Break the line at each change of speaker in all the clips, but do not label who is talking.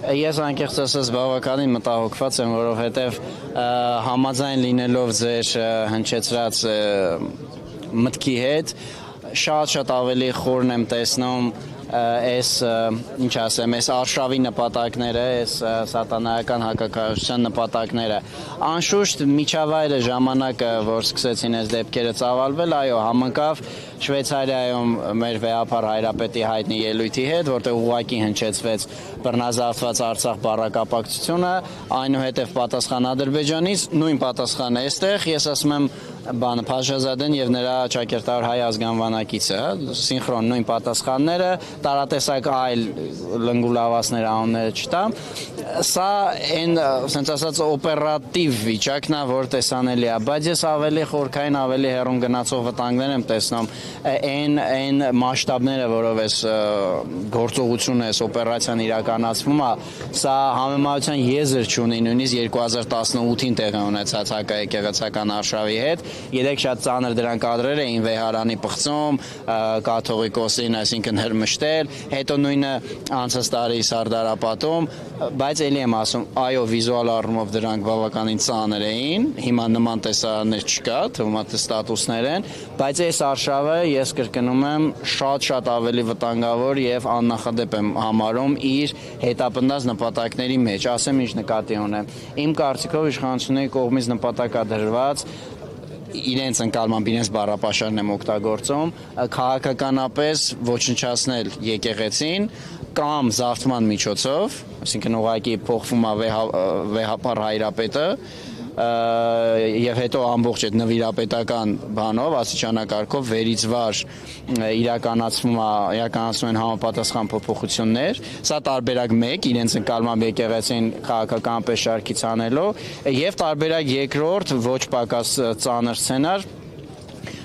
Ես անկեղծ ասած բավականին մտահոգված եմ, որովհետև համաձայն լինելով ձեր հնչեցրած մտքի հետ, շատ ավելի խորն եմ տեսնում այս ինչ ասեմ, այս արշավի նպատակները, այս սատանայական հակակարողության նպատակները։ Անշուշտ միջավայրը ժամանակը, որ սկսեցին այս դեպքերը ծավալվել, այո, համընկավ Շվեյցարիայում մեր վեհապար հայրապետի հայտնի ելույթի հետ, որտեղ ուղղակի հնչեցվեց բռնազավթված Արցախ բառակապակցությունը, այնուհետև պատասխան Ադրբեջանից, նույն պատասխանը այստեղ, ես ասում եմ Փաշազադեն եւ նրա ճակերտավոր հայ ազգանվանակիցը, սինխրոն նույն պատասխանները, տարատեսակ այլ լնգուլավասներ անունները չտամ, սա այն, ասենց ասած, օպերատիվ վիճակն է, որ տեսանելի է, բայց ես ավելի խորքային, ավելի հեռուն գնացող վտանգներ եմ տեսնում, այն մասշտաբները, որով այս գործողությունը, այս օպերացիան իրականացվում է, սա համեմատության եզր չունի, նույնիսկ 2018-ին տեղի ունեցած հակաեկեղեցական արշավի հետ։ Երեք շատ ծանր դրանք կադրեր էին վեհարանի պղծում, կաթողիկոսին, այսինքն հրմշտել, հետո նույնը անցած տարի Սարդարապատում, բայց էլի եմ ասում, այո, վիզուալ առումով դրանք բավականին ծանր էին, հիմա նման տեսարաններ չկա, թվում է ստատուսներ են, բայց այս արշավը ես կրկնում եմ շատ ավելի վտանգավոր եւ աննախադեպ եմ համարում իր հետապնդած նպատակների մեջ, ասեմ ինչ նկատի ունեմ։ Իմ կարծիքով իշխանությունների կողմից նպատակադրված իրենց ընկալմամբ իրենց բառապաշարն եմ օգտագործում, քաղաքականապես ոչնչացնել եկեղեցին կամ զարթման միջոցով, այսինքն ուղղակի փոխվում է վեհապար հայրապետը եւ հետո ամբողջ այդ նվիրապետական բանով, աստիճանակարգով վերից վար իրականացվում են համապատասխան փոփոխություններ, սա տարբերակ 1 իրենց ընկալմամբ եկեղեցին քաղաքականապես շարքից անելու եւ տարբերակ 2-րդ ոչ պակաս ծանր սցենար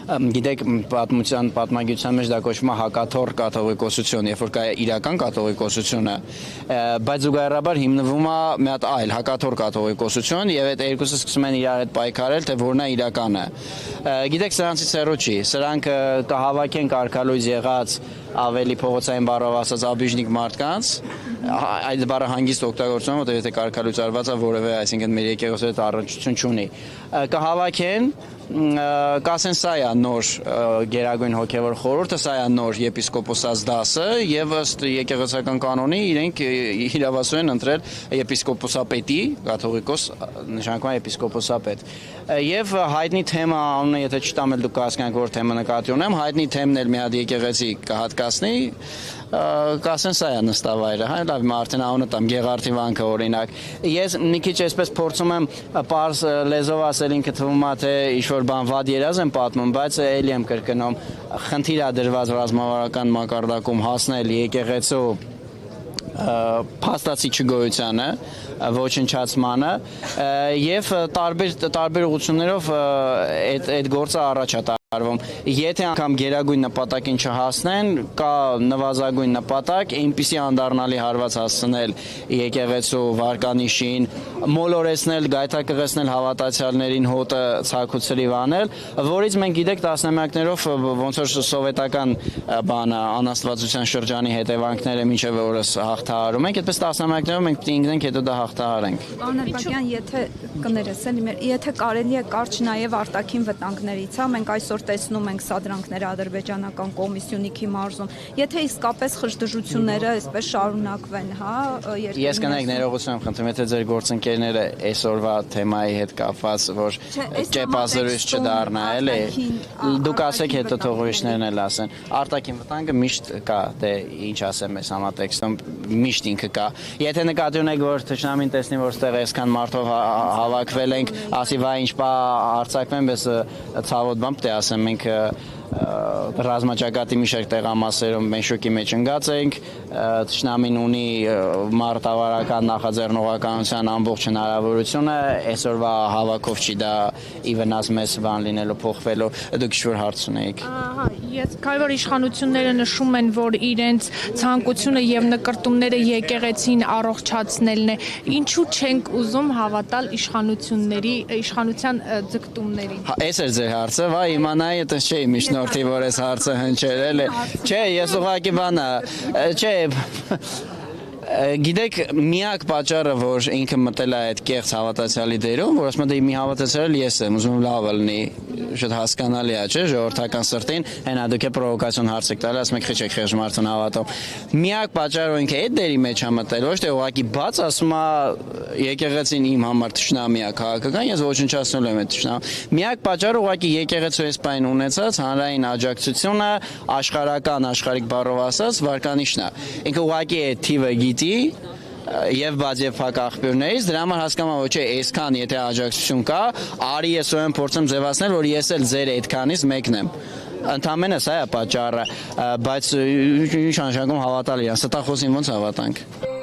Գիտեք, պատմագիտության մեջ դա կոչվում է հակաթոռ կաթողիկոսություն, երբ որ կա իրական կաթողիկոսությունը, բայց զուգահեռաբար հիմնվում է մի հատ այլ հակաթոռ կաթողիկոսություն եւ այդ երկուսը սկսում են իրար հետ պայքարել, թե որն է իրականը։ Գիտեք, սրանցից հեռու չի, սրանք կհավաքեն կարգալույզ եղած ավելի փողոցային բառով ասած աբյուժնիկ մարդկանց, այդ բառը հանգիստ օգտագործում, որտեղ եթե կարգալույց արված է որևէ, այսինքն մեր եկեղեցու հետ առնչություն չունի, կհավաքեն կասեն սա է նոր գերագույն հոգևոր խորհուրդը, սա է նոր եպիսկոպոսած դասը եւ ըստ եկեղեցական կանոնի իրենք իրավասու են ընտրել եպիսկոպոսապետի, կաթողիկոս նշանակում է եպիսկոպոսապետ։ Եւ հայտնի թեմա անունը, եթե չտամ էլ դուք կհասկանաք որ թեմա նկատի ունեմ, հայտնի թեմն էլ մի հատ եկեղեցի կհատկացնի, կասեն սա է նստավայրը, հա, լավ, արդեն անունը տամ Գեղարդի վանքը օրինակ։ Ես մի քիչ այսպես փորձում եմ պարզ լեզվով ասել, ինքը թվում է թե ինչ-որ բան վատ երազ եմ պատմում, բայց էլի եմ կրկնում, խնդիր է դրված ռազմավարական մակարդակում հասնել եկեղեցու փաստացի չգոյությանը, ոչնչացմանը եւ տարբեր ուղղություններով այդ գործը առաջ է տարվում։ Եթե անգամ գերագույն նպատակին չհասնեն, կա նվազագույն նպատակ, այնպիսի անդառնալի հարված հասցնել եկեղեցու վարկանիշին, մոլորեցնել, գայթակղեցնել հավատացյալներին հոտը ցակուցրիվ անել, որից մենք գիտեք տասնամյակներով ոնց որ սովետական բանը անաստվածության շրջանի հետևանքները մինչև օրս հաղթահարում ենք, այդպես տասնամյակներով մենք պետք է ընկնենք, հետո դա հաղթահարենք։
Պարոն Նարբակյան, եթե կներեսեն, եթե կարելի է կարճ նաև արտաքին վտանգներից, հա, մենք այսօր տեսնում ենք սադրանքները ադրբեջանական կողմից Սյունիքի մարզում, եթե իսկապես խժդժությունները այսպես շարունակվեն, հա,
Ես կնեք ներողություն եմ խնդրում, եթե ձեր գործընկերները այսօրվա թեմայի հետ կապված, որ ճեպազրույց չդառնա, էլի, դուք ասեք, հետո թող ուրիշներն էլ ասեն։ Արտաքին վտանգը միշտ կա, դե ինչ ասեմ այս համատեքստում, միշտ ինքը կա։ Եթե նկատի ունեք, որ թշնամին տեսնի, որ ստեղ այսքան մարդով հավաքվել ենք, ասի վայ ինչ բա արձակվեն, բայց ցավոտ բան պետք է ասեմ, մենք ռազմաճակատի մի շարք տեղամասերում մենք շոկի մեջ ընկած ենք, թշնամին ունի մարտավարական նախաձեռնողականության ամբողջ հնարավորությունը, այսօրվա հավաքով չի դա ի վնաս մեզ բան լինելու փոխվելու, դուք ինչ-որ հարց ունեիք։
Ես քանի որ իշխանությունները նշում են, որ իրենց ցանկությունը եւ նկրտումները եկեղեցին առողջացնելն է, ինչու չենք ուզում հավատալ իշխանության ձգտումներին։
Այս էր ձեր հարցը, վայ իմանայի, այդպես չէի միջնորդի, որ այս հարցը հնչել է։ Չէ, ես ուղղակի բանը, չէ, Գիտեք, միակ պատճառը, որ ինքը մտել է այդ կեղծ հավատացյալի դերում, որ ասում է դե մի հավատացյալ ես եմ, ուզում եմ լավ լինի, շատ հասկանալի է, չէ՞, ժողովրդական սրտին, այնա դուք է պրովոկացիոն հարց եք տալի, ասում եք խիչ եք խեղճ մարդուն հավատում։ Միակ պատճառը, որ ինքը այդ դերի մեջ է մտել, ոչ թե ուղղակի բաց ասում է եկեղեցին իմ համար թշնամի է քաղաքական, ես ոչնչացնելու եմ այդ թշնամին։ Միակ պատճառը ուղղակի եկեղեցու այս բան ունեցած հանրային աջակցությունը, աշխարհիկ բառով ասած, վարկանիշն է։ Ինքը ուղղակի այդ թիվը գիտի եւ բաց եւ փակ աղբյուրներից դրա համար հասկանում եմ, ոչ այսքան եթե աջակցություն կա, արի ես ուրեմն փորձեմ ձևացնել, որ ես էլ ձեր այդքանից մեկն եմ։ Ընդհանրապես սա է պատճառը, բայց ինչ նշանակում հավատալ իրան, ստախոսին ոնց հավատանք։